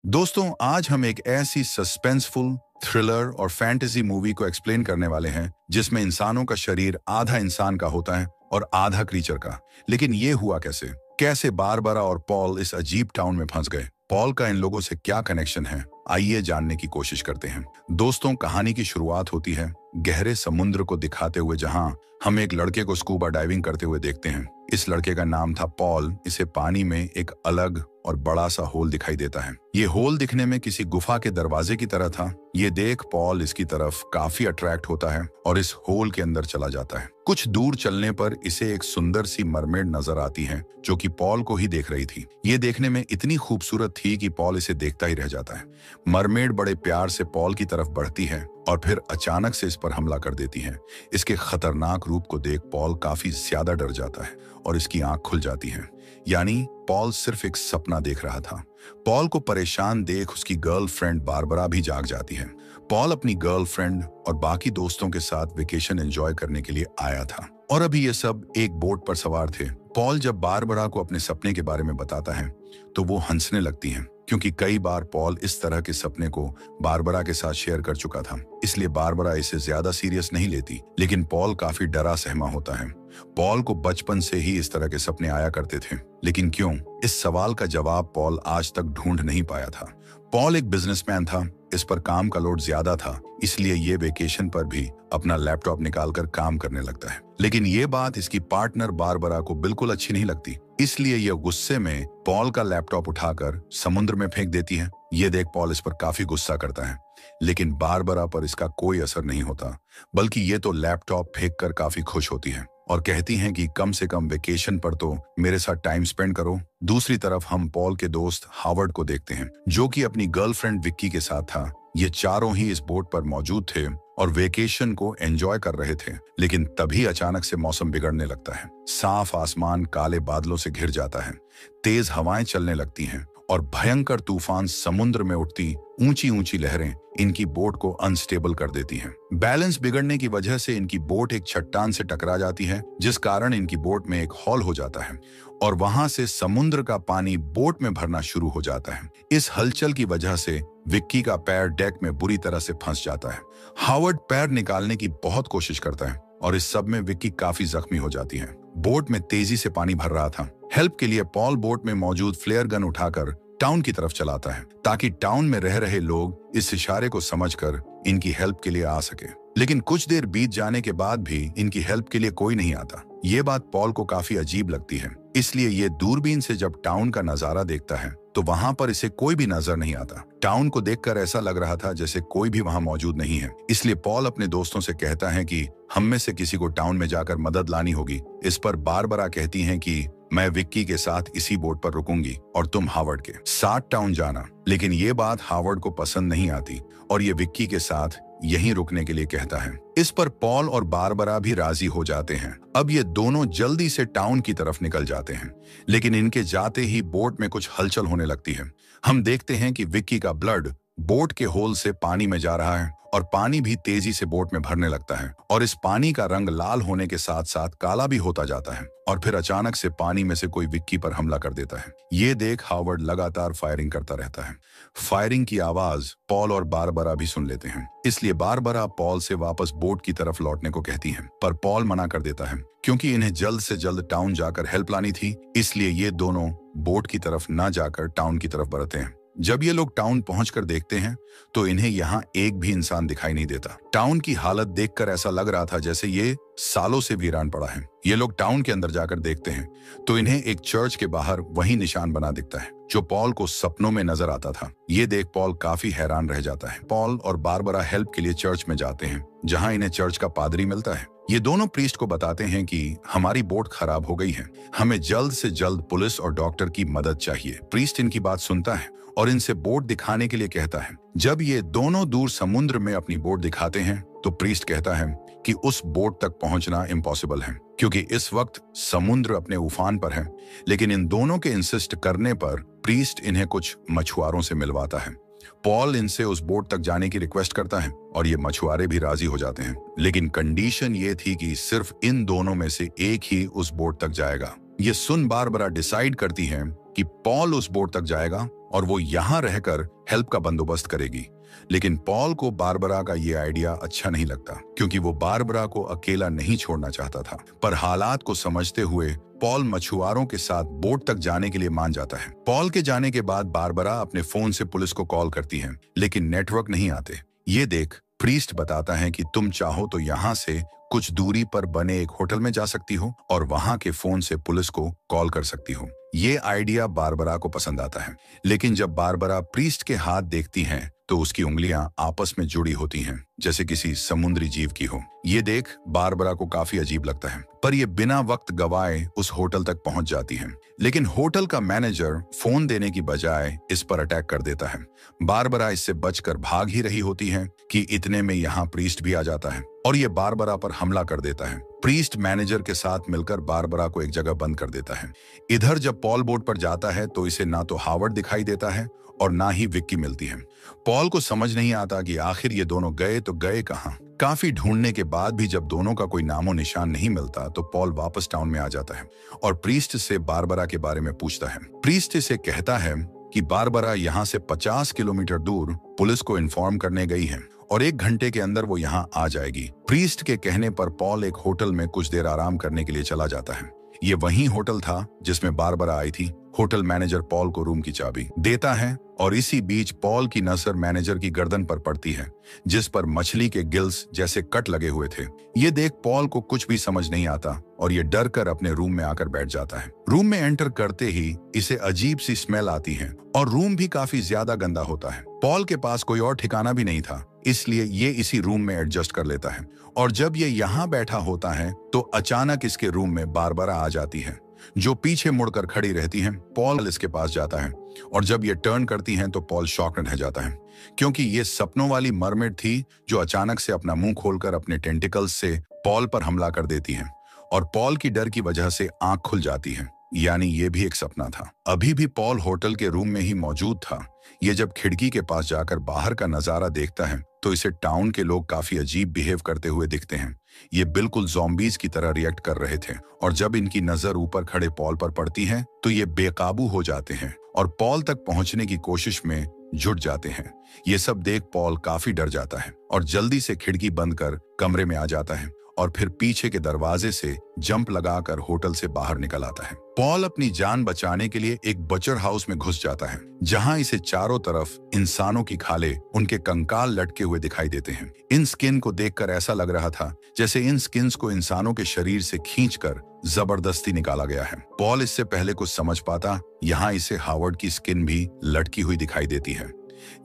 दोस्तों, आज हम एक ऐसी सस्पेंसफुल थ्रिलर और फैंटेसी मूवी को एक्सप्लेन करने वाले हैं जिसमें इंसानों का शरीर आधा इंसान का होता है और आधा क्रीचर का। लेकिन ये हुआ कैसे? कैसे बारबरा और पॉल इस अजीब टाउन में फंस गए? पॉल का इन लोगों से क्या कनेक्शन है? आइए जानने की कोशिश करते हैं। दोस्तों, कहानी की शुरुआत होती है गहरे समुद्र को दिखाते हुए, जहां हम एक लड़के को स्कूबा डाइविंग करते हुए देखते हैं। इस लड़के का नाम था पॉल। इसे पानी में एक अलग और बड़ा सा होल दिखाई देता है। ये होल दिखने में किसी गुफा के दरवाजे की तरह था। ये देख पॉल इसकी तरफ काफी अट्रैक्ट होता है और इस होल के अंदर चला जाता है। कुछ दूर चलने पर इसे एक सुंदर सी मरमेड नजर आती है जो कि पॉल को ही देख रही थी। ये देखने में इतनी खूबसूरत थी कि पॉल इसे देखता ही रह जाता है। मरमेड बड़े प्यार से पॉल की तरफ बढ़ती है और फिर अचानक से इस पर हमला कर देती है। इसके खतरनाक रूप को देख पॉल काफी ज्यादा डर जाता है और इसकी आंख खुल जाती है। यानी पॉल सिर्फ एक सपना देख रहा था। पॉल को परेशान देख उसकी गर्लफ्रेंड बारबरा भी जाग जाती है। पॉल अपनी गर्लफ्रेंड और बाकी दोस्तों के साथ वेकेशन एंजॉय करने के लिए आया था और अभी ये सब एक बोट पर सवार थे। पॉल जब बारबरा को अपने सपने के बारे में बताता है तो वो हंसने लगती है, क्योंकि कई बार पॉल इस तरह के सपने को बारबरा के साथ शेयर कर चुका था। इसलिए बारबरा इसे ज्यादा सीरियस नहीं लेती, लेकिन पॉल काफी डरा सहमा होता है। पॉल को बचपन से ही इस तरह के सपने आया करते थे, लेकिन क्यों? इस सवाल का जवाब पॉल आज तक ढूंढ नहीं पाया था। पॉल एक बिजनेसमैन था, इस पर काम का लोड ज्यादा था, इसलिए ये वेकेशन पर भी अपना लैपटॉप निकालकर काम करने लगता है। लेकिन ये बात इसकी पार्टनर बारबरा को बिल्कुल अच्छी नहीं लगती, इसलिए यह गुस्से में पॉल का लैपटॉप उठाकर समुद्र में फेंक देती है। ये देख पॉल इस पर काफी गुस्सा करता है, लेकिन बारबरा पर इसका कोई असर नहीं होता, बल्कि ये तो लैपटॉप फेंककर काफी खुश होती है और कहती हैं कि कम से कम वेकेशन पर तो मेरे साथ टाइम स्पेंड करो। दूसरी तरफ हम पॉल के दोस्त हावर्ड को देखते हैं, जो कि अपनी गर्लफ्रेंड विक्की के साथ था। ये चारों ही इस बोट पर मौजूद थे और वेकेशन को एंजॉय कर रहे थे। लेकिन तभी अचानक से मौसम बिगड़ने लगता है। साफ आसमान काले बादलों से घिर जाता है, तेज हवाएं चलने लगती हैं और भयंकर तूफान समुद्र में उठती ऊंची ऊंची लहरें इनकी बोट को अनस्टेबल कर देती हैं। बैलेंस बिगड़ने की वजह से इनकी बोट एक चट्टान से टकरा जाती है, जिस कारण इनकी बोट में एक हॉल हो जाता है और वहां से समुद्र का पानी बोट में भरना शुरू हो जाता है। इस हलचल की वजह से विक्की का पैर डेक में बुरी तरह से फंस जाता है। हावर्ड पैर निकालने की बहुत कोशिश करता है और इस सब में विक्की काफी जख्मी हो जाती है। बोट में तेजी से पानी भर रहा था। हेल्प के लिए पॉल बोट में मौजूद फ्लेयर गन उठाकर टाउन की तरफ चलाता है, ताकि टाउन में रह रहे लोग इस इशारे को समझकर इनकी हेल्प के लिए आ सके। लेकिन कुछ देर बीत जाने के बाद भी इनकी हेल्प के लिए कोई नहीं आता। ये बात पॉल को काफी अजीब लगती है, इसलिए ये दूरबीन से जब टाउन का नजारा देखता है तो वहां पर इसे कोई भी नजर नहीं आता। टाउन को देखकर ऐसा लग रहा था जैसे कोई भी वहां मौजूद नहीं है। इसलिए पॉल अपने दोस्तों से कहता है कि हम में से किसी को टाउन में जाकर मदद लानी होगी। इस पर बारबरा कहती हैं कि मैं विक्की के साथ इसी बोट पर रुकूंगी और तुम हावर्ड के साथ टाउन जाना। लेकिन ये बात हावर्ड को पसंद नहीं आती और ये विक्की के साथ यहीं रुकने के लिए कहता है। इस पर पॉल और बारबरा भी राजी हो जाते हैं। अब ये दोनों जल्दी से टाउन की तरफ निकल जाते हैं, लेकिन इनके जाते ही बोट में कुछ हलचल होने लगती है। हम देखते हैं कि विक्की का ब्लड बोट के होल से पानी में जा रहा है और पानी भी तेजी से बोट में भरने लगता है और इस पानी का रंग लाल होने के साथ साथ काला भी होता जाता है और फिर अचानक से पानी में से कोई विक्की पर हमला कर देता है। ये देख हावर्ड लगातार फायरिंग करता रहता है। फायरिंग की आवाज पॉल और बारबरा भी सुन लेते हैं, इसलिए बारबरा पॉल से वापस बोट की तरफ लौटने को कहती है, पर पॉल मना कर देता है, क्योंकि इन्हें जल्द से जल्द टाउन जाकर हेल्प लानी थी। इसलिए ये दोनों बोट की तरफ न जाकर टाउन की तरफ बढ़ते हैं। जब ये लोग टाउन पहुंचकर देखते हैं तो इन्हें यहाँ एक भी इंसान दिखाई नहीं देता। टाउन की हालत देखकर ऐसा लग रहा था जैसे ये सालों से वीरान पड़ा है। ये लोग टाउन के अंदर जाकर देखते हैं तो इन्हें एक चर्च के बाहर वही निशान बना दिखता है जो पॉल को सपनों में नजर आता था। ये देख पॉल काफी हैरान रह जाता है। पॉल और बारबरा हेल्प के लिए चर्च में जाते हैं, जहाँ इन्हें चर्च का पादरी मिलता है। ये दोनों प्रीस्ट को बताते हैं कि हमारी बोट खराब हो गई है, हमें जल्द से जल्द पुलिस और डॉक्टर की मदद चाहिए। प्रीस्ट इनकी बात सुनता है और इनसे बोट दिखाने के लिए कहता है। जब ये दोनों दूर समुद्र में अपनी बोट दिखाते हैं तो प्रीस्ट कहता है कि उस बोट तक पहुंचना इम्पॉसिबल है, क्योंकि इस वक्त समुद्र अपने उफान पर है। लेकिन इन दोनों के इंसिस्ट करने पर प्रीस्ट इन्हें कुछ मछुआरों से मिलवाता है। पॉल इनसे उस बोट तक जाने की रिक्वेस्ट करता है और ये मछुआरे भी राजी हो जाते हैं, लेकिन कंडीशन ये थी कि सिर्फ इन दोनों में से एक ही उस बोट तक जाएगा। ये सुन बारबरा डिसाइड करती है कि पॉल उस बोट तक जाएगा और वो यहां रहकर हेल्प का बंदोबस्त करेगी। लेकिन पॉल को बारबरा का ये आइडिया अच्छा नहीं लगता, क्योंकि वो बारबरा को अकेला नहीं छोड़ना चाहता था। पर हालात को समझते हुए पॉल मछुआरों के साथ बोट तक जाने के लिए मान जाता है। पॉल के जाने के बाद बारबरा अपने फोन से पुलिस को कॉल करती है, लेकिन नेटवर्क नहीं आते। ये देख प्रीस्ट बताता है कि तुम चाहो तो यहाँ से कुछ दूरी पर बने एक होटल में जा सकती हो और वहां के फोन से पुलिस को कॉल कर सकती हो। ये आइडिया बारबरा को पसंद आता है, लेकिन जब बारबरा प्रीस्ट के हाथ देखती हैं तो उसकी उंगलियां आपस में जुड़ी होती हैं, जैसे किसी समुद्री जीव की हो। ये देख बारबरा को काफी अजीब लगता है, पर ये बिना वक्त गवाए उस होटल तक पहुंच जाती है। लेकिन होटल का मैनेजर फोन देने की बजाय इस पर अटैक कर देता है। बारबरा इससे बचकर भाग ही रही होती है कि इतने में यहाँ प्रीस्ट भी आ जाता है और ये बारबरा पर हमला कर देता है। प्रीस्ट मैनेजर के साथ मिलकर बारबरा को एक जगह बंद कर देता है। इधर जब पॉल बोट पर जाता है तो इसे ना तो हावर्ड दिखाई देता है और ना ही विक्की मिलती है। पॉल को समझ नहीं आता कि आखिर ये दोनों गए तो गए कहाँ। काफी ढूंढने के बाद भी जब दोनों का कोई नामो निशान नहीं मिलता तो पॉल वापस टाउन में आ जाता है और प्रीस्ट से बारबरा के बारे में पूछता है। प्रीस्ट इसे कहता है कि बारबरा यहाँ से 50 किलोमीटर दूर पुलिस को इन्फॉर्म करने गई है और 1 घंटे के अंदर वो यहाँ आ जाएगी। प्रीस्ट के कहने पर पॉल एक होटल में कुछ देर आराम करने के लिए चला जाता है। ये वही होटल था जिसमें बारबरा आई थी। होटल मैनेजर पॉल को रूम की चाबी देता है और इसी बीच पॉल की नजर मैनेजर की गर्दन पर पड़ती है, जिस पर मछली के गिल्स जैसे कट लगे हुए थे। ये देख पॉल को कुछ भी समझ नहीं आता और ये डर कर अपने रूम में आकर बैठ जाता है। रूम में एंटर करते ही इसे अजीब सी स्मेल आती है और रूम भी काफी ज्यादा गंदा होता है। पॉल के पास कोई और ठिकाना भी नहीं था, इसलिए ये इसी रूम में एडजस्ट कर लेता है और जब ये यहाँ बैठा होता है तो अचानक इसके रूम में बारबरा आ जाती है, जो पीछे मुड़कर खड़ी रहती हैं। पॉल इसके पास जाता है और जब ये टर्न करती हैं तो पॉल शॉक में रह जाता है, क्योंकि ये सपनों वाली मरमेड थी जो अचानक से अपना मुंह खोलकर अपने टेंटिकल्स से पॉल पर हमला कर देती हैं और पॉल की डर की वजह से आंख खुल जाती है। यानी ये भी एक सपना था। अभी भी पॉल होटल के रूम में ही मौजूद था। ये जब खिड़की के पास जाकर बाहर का नजारा देखता है तो इसे टाउन के लोग काफी अजीब बिहेव करते हुए दिखते हैं। ये बिल्कुल ज़ॉम्बीज की तरह रिएक्ट कर रहे थे और जब इनकी नजर ऊपर खड़े पॉल पर पड़ती है तो ये बेकाबू हो जाते हैं और पॉल तक पहुंचने की कोशिश में जुट जाते हैं। ये सब देख पॉल काफी डर जाता है और जल्दी से खिड़की बंद कर कमरे में आ जाता है और फिर पीछे के दरवाजे से जंप लगाकर होटल से बाहर निकल आता है। पॉल अपनी जान बचाने के लिए एक बचर हाउस में घुस जाता है, जहां इसे चारों तरफ इंसानों की खाले, उनके कंकाल लटके हुए दिखाई देते हैं। इन स्किन को देखकर ऐसा लग रहा था जैसे इन स्किन्स को इंसानों के शरीर से खींचकर जबरदस्ती निकाला गया है। पॉल इससे पहले कुछ समझ पाता, यहाँ इसे हावर्ड की स्किन भी लटकी हुई दिखाई देती है,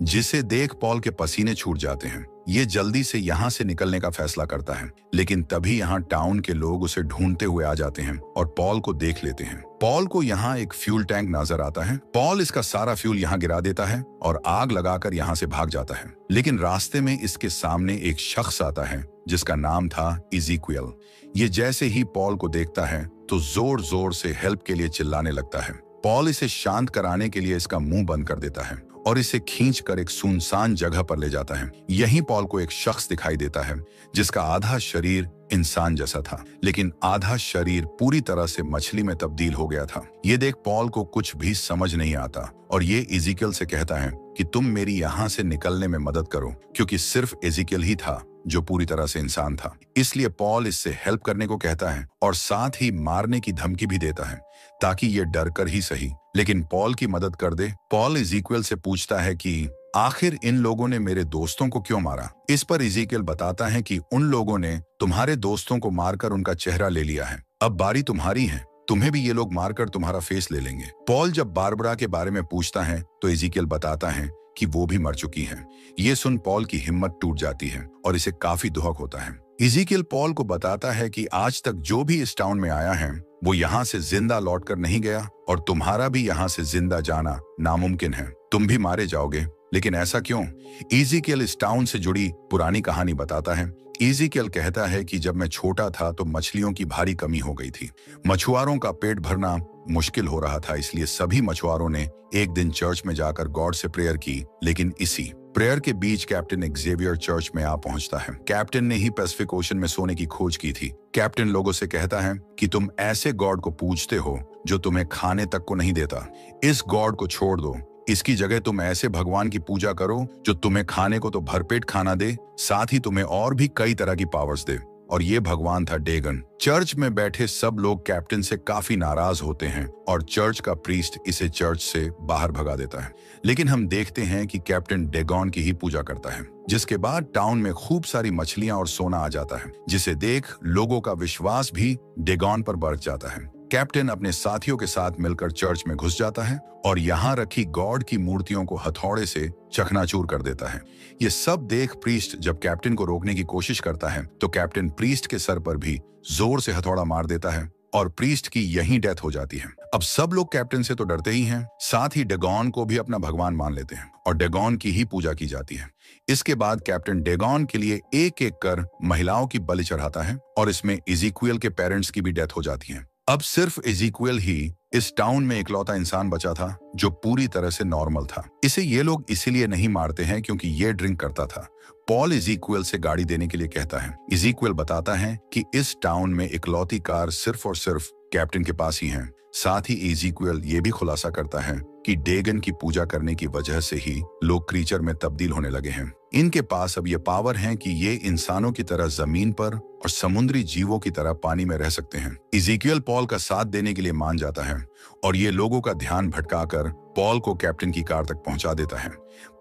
जिसे देख पॉल के पसीने छूट जाते हैं। ये जल्दी से यहाँ से निकलने का फैसला करता है, लेकिन तभी यहाँ टाउन के लोग उसे ढूंढते हुए आ जाते हैं और पॉल को देख लेते हैं। पॉल को यहाँ एक फ्यूल टैंक नजर आता है। पॉल इसका सारा फ्यूल यहाँ गिरा देता है और आग लगाकर यहाँ से भाग जाता है। लेकिन रास्ते में इसके सामने एक शख्स आता है जिसका नाम था इज़ीक्वियल। ये जैसे ही पॉल को देखता है तो जोर जोर से हेल्प के लिए चिल्लाने लगता है। पॉल इसे शांत कराने के लिए इसका मुंह बंद कर देता है और इसे खींचकर एक सुनसान जगह पर ले जाता है। यहीं पॉल को एक शख्स दिखाई देता है जिसका आधा शरीर इंसान जैसा था, लेकिन आधा शरीर पूरी तरह से मछली में तब्दील हो गया था। ये देख पॉल को कुछ भी समझ नहीं आता और ये इज़ीक्वियल से कहता है कि तुम मेरी यहाँ से निकलने में मदद करो, क्योंकि सिर्फ इज़ीक्वियल ही था जो पूरी तरह से इंसान था। इसलिए पॉल इससे हेल्प करने को कहता है और साथ ही मारने की धमकी भी देता है ताकि ये डर कर ही सही, लेकिन पॉल की मदद कर दे। पॉल इज़ीक्वियल से पूछता है कि आखिर इन लोगों ने मेरे दोस्तों को क्यों मारा। इस पर इज़ीक्वियल बताता है कि उन लोगों ने तुम्हारे दोस्तों को मारकर उनका चेहरा ले लिया है, अब बारी तुम्हारी है, तुम्हें भी ये लोग मारकर तुम्हारा फेस ले लेंगे। पॉल जब बारबरा के बारे में पूछता है तो इज़ीक्वियल बताता है कि वो भी मर चुकी है। ये सुन पॉल की हिम्मत टूट जाती है और इसे काफी दुख होता है। इज़ीक्वियल पॉल को बताता है कि आज तक जो भी इस टाउन में आया है वो यहाँ से जिंदा लौटकर नहीं गया और तुम्हारा भी यहाँ से जिंदा जाना नामुमकिन है। तुम भी मारे जाओगे, लेकिन ऐसा क्यों? इज़ीक्वियल इस टाउन से जुड़ी पुरानी कहानी बताता है। इज़ीक्वियल कहता है कि जब मैं छोटा था तो मछलियों की भारी कमी हो गई थी। मछुआरों का पेट भरना मुश्किल हो रहा था, इसलिए सभी मछुआरों ने एक दिन चर्च में जाकर गॉड से प्रेयर की। लेकिन इसी प्रेयर के बीच कैप्टन एक्जेवियर चर्च में आ पहुंचता है। कैप्टन ने ही पैसिफिक ओशन में सोने की खोज की थी। कैप्टन लोगों से कहता है कि तुम ऐसे गॉड को पूजते हो जो तुम्हें खाने तक को नहीं देता। इस गॉड को छोड़ दो। इसकी जगह तुम ऐसे भगवान की पूजा करो जो तुम्हें खाने को तो भरपेट खाना दे, साथ ही तुम्हें और भी कई तरह की पावर्स दे। और ये भगवान था डेगन। चर्च में बैठे सब लोग कैप्टन से काफी नाराज होते हैं और चर्च का प्रीस्ट इसे चर्च से बाहर भगा देता है। लेकिन हम देखते हैं कि कैप्टन डेगन की ही पूजा करता है, जिसके बाद टाउन में खूब सारी मछलियां और सोना आ जाता है, जिसे देख लोगों का विश्वास भी डेगन पर बढ़ जाता है। कैप्टन अपने साथियों के साथ मिलकर चर्च में घुस जाता है और यहाँ रखी गॉड की मूर्तियों को हथौड़े से चकनाचूर कर देता है। ये सब देख प्रीस्ट जब कैप्टन को रोकने की कोशिश करता है तो कैप्टन प्रीस्ट के सर पर भी जोर से हथौड़ा मार देता है और प्रीस्ट की यहीं डेथ हो जाती है। अब सब लोग कैप्टन से तो डरते ही हैं, साथ ही डेगन को भी अपना भगवान मान लेते हैं और डेगन की ही पूजा की जाती है। इसके बाद कैप्टन डेगन के लिए एक एक कर महिलाओं की बलि चढ़ाता है और इसमें इज़ीक्विएल के पेरेंट्स की भी डेथ हो जाती है। अब सिर्फ इज़ीक्विएल ही इस टाउन में इकलौता इंसान बचा था जो पूरी तरह से नॉर्मल था। इसे ये लोग इसीलिए नहीं मारते हैं क्योंकि ये ड्रिंक करता था। पॉल इज़ीक्विएल से गाड़ी देने के लिए कहता है। इज़ीक्विएल बताता है कि इस टाउन में इकलौती कार सिर्फ और सिर्फ कैप्टन के पास ही है। साथ ही इज़ीक्विएल ये भी खुलासा करता है कि डेगन की पूजा करने की वजह से ही लोग क्रीचर में तब्दील होने लगे हैं। इनके पास अब ये पावर है कि ये इंसानों की तरह जमीन पर और समुद्री जीवों की तरह पानी में रह सकते हैं। इज़ीक्विएल पॉल का साथ देने के लिए मान जाता है और ये लोगों का ध्यान भटकाकर पॉल को कैप्टन की कार तक पहुंचा देता है।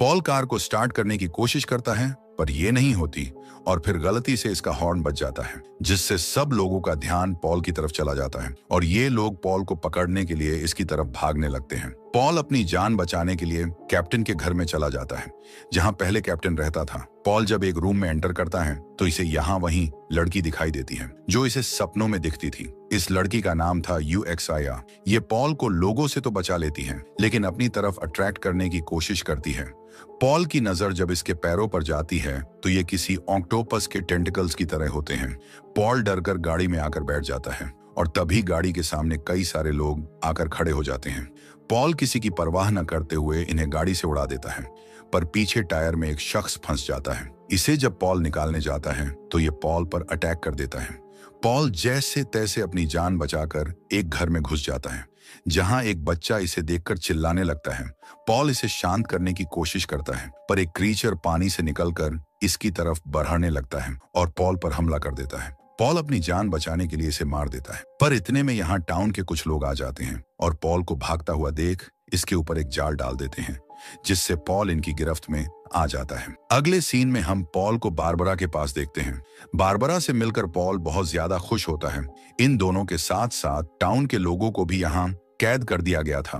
पॉल कार को स्टार्ट करने की कोशिश करता है पर यह नहीं होती और फिर गलती से इसका हॉर्न बज जाता है, जिससे सब लोगों का ध्यान पॉल की तरफ चला जाता है और ये लोग पॉल को पकड़ने के लिए इसकी तरफ भागने लगते हैं। पॉल अपनी जान बचाने के लिए कैप्टन के घर में चला जाता है जहां पहले कैप्टन रहता था। पॉल जब एक रूम में एंटर करता है तो इसे यहाँ वहीं लड़की दिखाई देती है जो इसे सपनों में दिखती थी। इस लड़की का नाम था यूएक्साया। ये पॉल को लोगों से तो बचा लेती है लेकिन अपनी तरफ अट्रैक्ट करने की कोशिश करती है। पॉल की नजर जब इसके पैरों पर जाती है तो ये किसी ऑक्टोपस के टेंटिकल्स की तरह होते हैं। पॉल डरकर गाड़ी में आकर बैठ जाता है और तभी गाड़ी के सामने कई सारे लोग आकर खड़े हो जाते हैं। पॉल किसी की परवाह न करते हुए इन्हें गाड़ी से उड़ा देता है पर पीछे टायर में एक शख्स फंस जाता है। इसे जब पॉल निकालने जाता है तो ये पॉल पर अटैक कर देता है। पॉल जैसे तैसे अपनी जान बचाकर एक घर में घुस जाता है जहां एक बच्चा इसे देखकर चिल्लाने लगता है। पॉल इसे शांत करने की कोशिश करता है पर एक क्रीचर पानी से निकलकर इसकी तरफ बढ़ने लगता है और पॉल पर हमला कर देता है। पॉल अपनी जान बचाने के लिए इसे मार देता है पर इतने में यहाँ टाउन के कुछ लोग आ जाते हैं और पॉल को भागता हुआ देख इसके ऊपर एक जाल डाल देते हैं जिससे पॉल इनकी गिरफ्त में आ जाता है। अगले सीन में हम पॉल को बारबरा के पास देखते हैं। बारबरा से मिलकर पॉल बहुत ज्यादा खुश होता है। इन दोनों के साथ साथ टाउन के लोगों को भी यहाँ कैद कर दिया गया था।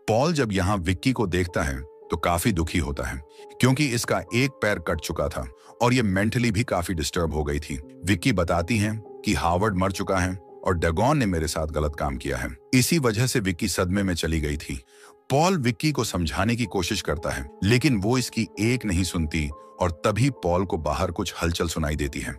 पॉल जब यहाँ विक्की को देखता है तो काफी दुखी होता है क्योंकि इसका एक पैर कट चुका था और ये मेंटली भी काफी डिस्टर्ब हो गई थी। विक्की बताती है कि हावर्ड मर चुका है और डेगन ने मेरे साथ गलत काम किया है। इसी वजह से विक्की सदमे में चली गई थी। पॉल विक्की को समझाने की कोशिश करता है लेकिन वो इसकी एक नहीं सुनती और तभी पॉल को बाहर कुछ हलचल सुनाई देती है।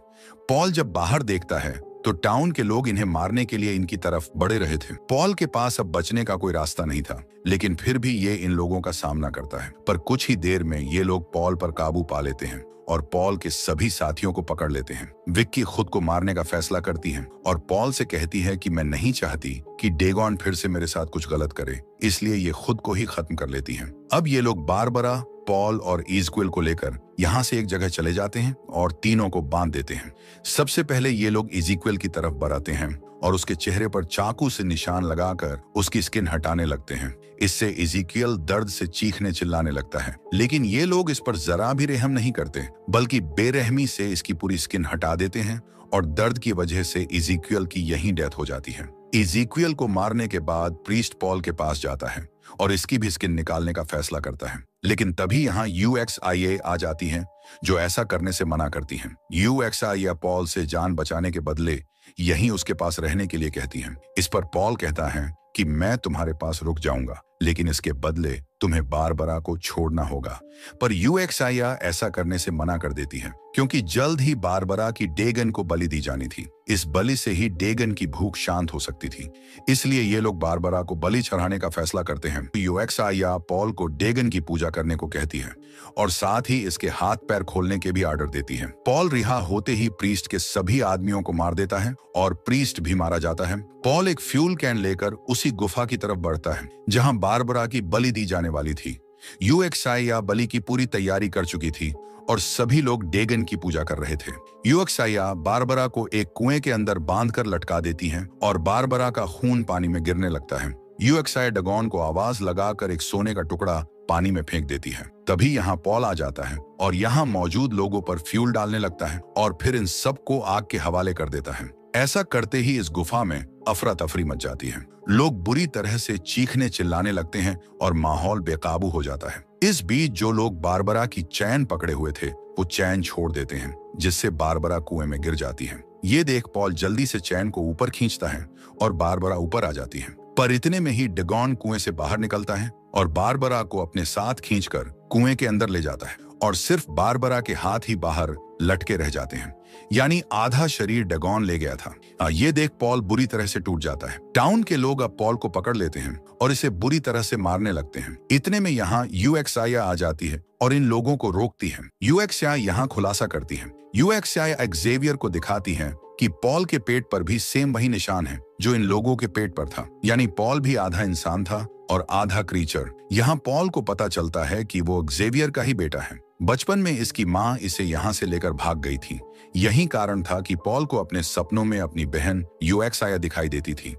पॉल जब बाहर देखता है तो टाउन के लोग इन्हें मारने के लिए इनकी तरफ बढ़े रहे थे। पॉल के पास अब बचने का कोई रास्ता नहीं था लेकिन फिर भी ये इन लोगों का सामना करता है पर कुछ ही देर में ये लोग पॉल पर काबू पा लेते हैं और पॉल के सभी साथियों को पकड़ लेते हैं। विक्की खुद को मारने का फैसला करती है और पॉल से कहती है कि मैं नहीं चाहती कि डेगन फिर से मेरे साथ कुछ गलत करे, इसलिए ये खुद को ही खत्म कर लेती है। अब ये लोग बारबरा, पॉल और इज़ीक्विएल को लेकर यहाँ से एक जगह चले जाते हैं और तीनों को बांध देते हैं। सबसे पहले ये लोग इज़ीक्विएल की तरफ बढ़ाते हैं और उसके चेहरे पर चाकू से निशान लगाकर उसकी स्किन हटाने लगते हैं। इससे इज़ीक्विएल दर्द से चीखने चिल्लाने लगता है लेकिन ये लोग इस पर जरा भी रहम नहीं करते बल्कि बेरहमी से इसकी पूरी स्किन हटा देते हैं और दर्द की वजह से इज़ीक्विएल की यहीं डेथ हो जाती है। इज़ीक्विएल को मारने के बाद प्रीस्ट पॉल के पास जाता है और इसकी भी स्किन निकालने का फैसला करता है लेकिन तभी यहाँ यूएक्सआईए आ जाती हैं जो ऐसा करने से मना करती हैं। यूएक्सआईए पॉल से जान बचाने के बदले यहीं उसके पास रहने के लिए कहती हैं। इस पर पॉल कहता है कि मैं तुम्हारे पास रुक जाऊंगा लेकिन इसके बदले तुम्हें बारबरा को छोड़ना होगा, पर यूएक्सआईए ऐसा करने से मना कर देती है क्योंकि जल्द ही बारबरा की डेगन को बलि दी जानी थी। इस बलि से ही डेगन की भूख शांत हो सकती थी। इसलिए ये लोग बारबरा को बलि चढ़ाने का फैसला करते हैं। यूएक्साया पॉल को डेगन की पूजा करने को कहती है और साथ ही इसके हाथ पैर खोलने के भी आर्डर देती है। पॉल रिहा होते ही प्रीस्ट के सभी आदमियों को मार देता है और प्रीस्ट भी मारा जाता है। पॉल एक फ्यूल कैन लेकर उसी गुफा की तरफ बढ़ता है जहां बारबरा की बलि दी जाने वाली थी। यूएक्साया बलि की पूरी तैयारी कर चुकी थी और सभी लोग डेगन की पूजा कर रहे थे। यूएक्साया बारबरा को एक कुएं के अंदर बांधकर लटका देती हैं और बारबरा का खून पानी में गिरने लगता है। यूएक्साया डगॉन को आवाज लगाकर एक सोने का टुकड़ा पानी में फेंक देती है। तभी यहाँ पॉल आ जाता है और यहाँ मौजूद लोगों पर फ्यूल डालने लगता है और फिर इन सबको आग के हवाले कर देता है। ऐसा करते ही इस गुफा में अफरा तफरी मच जाती है। लोग बुरी तरह से चीखने चिल्लाने लगते हैं और माहौल बेकाबू हो जाता है। इस बीच जो लोग बारबरा की चैन पकड़े हुए थे वो चैन छोड़ देते हैं, जिससे बारबरा कुएं में गिर जाती है। ये देख पॉल जल्दी से चैन को ऊपर खींचता है और बारबरा ऊपर आ जाती है। पर इतने में ही डगॉन कुएं से बाहर निकलता है और बारबरा को अपने साथ खींचकर कुएं के अंदर ले जाता है और सिर्फ बारबरा के हाथ ही बाहर लटके रह जाते हैं, यानी आधा शरीर डगॉन ले गया था। ये देख पॉल बुरी तरह से टूट जाता है। टाउन के लोग अब पॉल को पकड़ लेते हैं और इसे बुरी तरह से मारने लगते हैं। इतने में यहाँ यूएक्साया आ जाती है और इन लोगों को रोकती है। यूएक्साया यहाँ खुलासा करती है। यूएक्साया एक्जेवियर को दिखाती है कि पॉल के पेट पर भी सेम वही निशान है जो इन लोगों के पेट पर था, यानी पॉल भी आधा इंसान था और आधा क्रीचर। यहाँ पॉल को पता चलता है कि वो एक्जेवियर का ही बेटा है। बचपन में इसकी माँ इसे यहाँ से लेकर भाग गई थी। यही कारण था कि पॉल को अपने सपनों में अपनी बहन यूएक्साया दिखाई देती थी।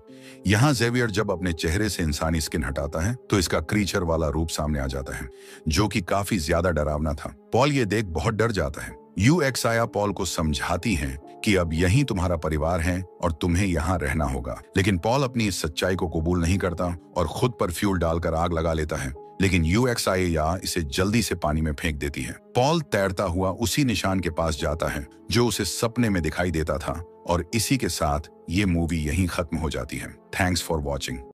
यहाँ जेवियर जब अपने चेहरे से इंसानी स्किन हटाता है तो इसका क्रीचर वाला रूप सामने आ जाता है, जो कि काफी ज्यादा डरावना था। पॉल ये देख बहुत डर जाता है। यूएक्साया पॉल को समझाती है कि अब यही तुम्हारा परिवार है और तुम्हें यहाँ रहना होगा, लेकिन पॉल अपनी इस सच्चाई को कबूल नहीं करता और खुद पर फ्यूल डालकर आग लगा लेता है। लेकिन यूएक्साया इसे जल्दी से पानी में फेंक देती है। पॉल तैरता हुआ उसी निशान के पास जाता है जो उसे सपने में दिखाई देता था और इसी के साथ ये मूवी यहीं खत्म हो जाती है। Thanks for watching.